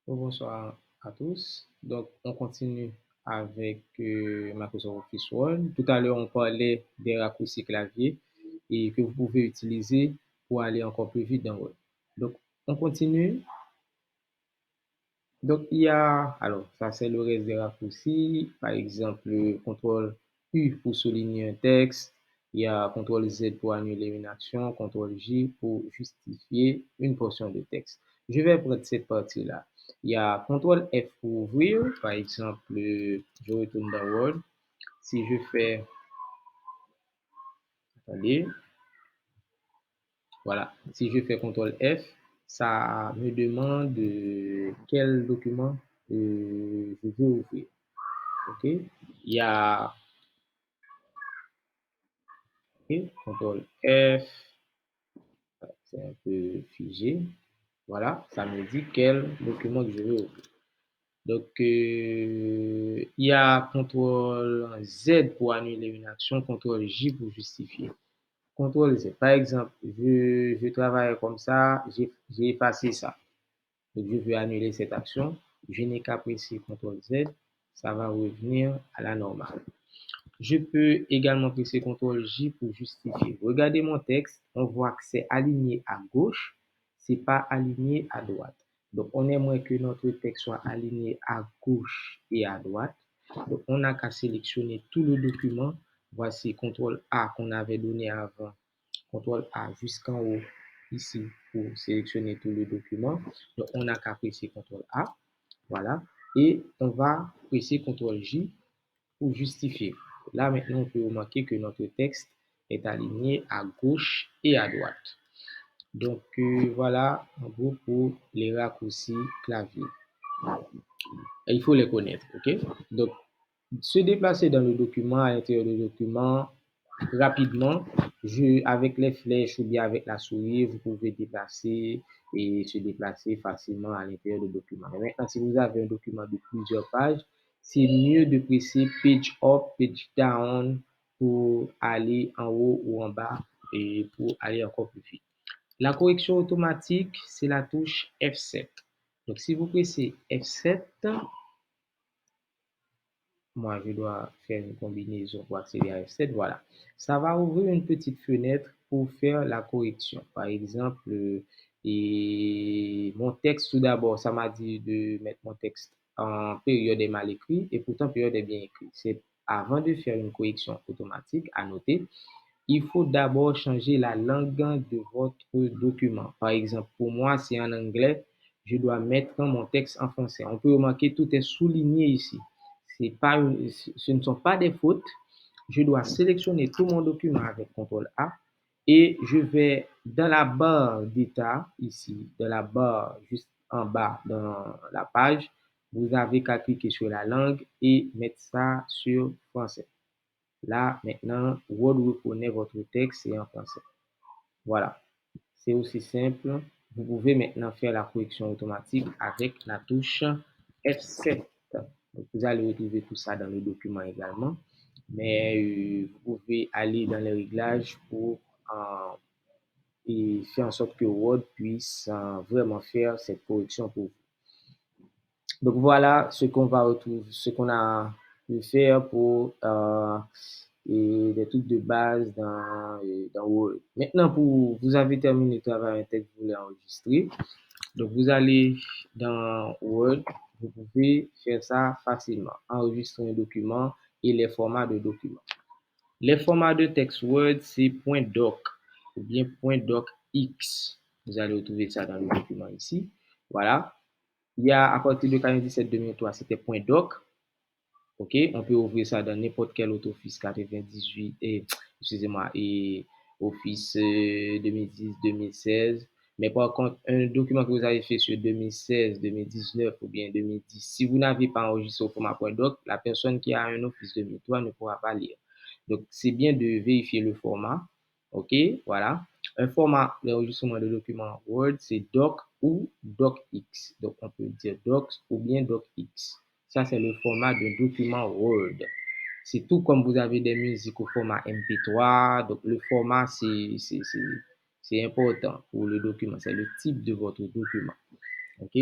Bonsoir à tous. Donc, on continue avec Microsoft Office Word. Tout à l'heure, on parlait des raccourcis clavier et que vous pouvez utiliser pour aller encore plus vite dans Word. Donc, on continue. Donc, alors, ça c'est le reste des raccourcis. Par exemple, le CTRL U pour souligner un texte. Il y a CTRL Z pour annuler une action, CTRL J pour justifier une portion de texte. Je vais prendre cette partie-là. Il y a CTRL F pour ouvrir. Par exemple, je retourne dans Word. Si je fais, attendez, voilà. Si je fais CTRL F, ça me demande quel document je veux ouvrir. OK? Il y a OK, CTRL F, c'est un peu figé. Voilà, ça me dit quel document que je veux ouvrir. Donc, il y a CTRL Z pour annuler une action, CTRL J pour justifier. CTRL Z. Par exemple, je travaille comme ça, j'ai effacé ça. Donc, je veux annuler cette action. Je n'ai qu'à presser CTRL Z, ça va revenir à la normale. Je peux également presser CTRL J pour justifier. Regardez mon texte, on voit que c'est aligné à gauche, c'est pas aligné à droite. Donc, on aimerait que notre texte soit aligné à gauche et à droite. Donc, on n'a qu'à sélectionner tout le document. Voici CTRL A qu'on avait donné avant, CTRL A jusqu'en haut ici pour sélectionner tout le document. Donc, on n'a qu'à presser CTRL A. Voilà. Et on va presser CTRL J pour justifier. Là, maintenant, on peut remarquer que notre texte est aligné à gauche et à droite. Donc, voilà en gros pour les raccourcis clavier. Et il faut les connaître, ok? Donc, se déplacer dans le document, à l'intérieur du document, rapidement, avec les flèches ou bien avec la souris, vous pouvez déplacer et se déplacer facilement à l'intérieur du document. Mais maintenant, si vous avez un document de plusieurs pages, c'est mieux de presser Page Up, Page Down pour aller en haut ou en bas et pour aller encore plus vite. La correction automatique, c'est la touche F7. Donc, si vous pressez F7, moi, je dois faire une combinaison pour accéder à F7. Voilà. Ça va ouvrir une petite fenêtre pour faire la correction. Par exemple, et mon texte, tout d'abord, ça m'a dit de mettre mon texte en période est mal écrit et pourtant période est bien écrit. C'est avant de faire une correction automatique, à noter, il faut d'abord changer la langue de votre document. Par exemple, pour moi, c'est en anglais, je dois mettre mon texte en français. On peut remarquer tout est souligné ici. Ce ne sont pas des fautes. Je dois sélectionner tout mon document avec CTRL A et je vais dans la barre d'état ici, dans la barre juste en bas dans la page, vous avez qu'à cliquer sur la langue et mettre ça sur français. Là, maintenant, Word reconnaît votre texte et en français. Voilà. C'est aussi simple. Vous pouvez maintenant faire la correction automatique avec la touche F7. Donc, vous allez retrouver tout ça dans le document également. Mais vous pouvez aller dans les réglages pour et faire en sorte que Word puisse vraiment faire cette correction pour vous. Donc voilà ce qu'on va retrouver, ce qu'on a pu faire pour des trucs de base dans Word. Maintenant, vous avez terminé le travail un texte que vous voulez enregistrer. Donc vous allez dans Word, vous pouvez faire ça facilement. Enregistrer un document et les formats de documents. Les formats de texte Word, c'est .doc ou bien .docx. Vous allez retrouver ça dans le document ici. Voilà. Il y a à partir de 97-2003, c'était .doc. OK, on peut ouvrir ça dans n'importe quel autre Office 98 excusez-moi et Office 2010-2016. Mais par contre, un document que vous avez fait sur 2016, 2019 ou bien 2010, si vous n'avez pas enregistré au format .doc, la personne qui a un Office 2003 ne pourra pas lire. Donc, c'est bien de vérifier le format. OK, voilà. Un format d'enregistrement de documents Word, c'est doc ou docx. Donc, on peut dire docs ou bien docx. Ça, c'est le format d'un document Word. C'est tout comme vous avez des musiques au format MP3. Donc, le format, c'est important pour le document. C'est le type de votre document. OK?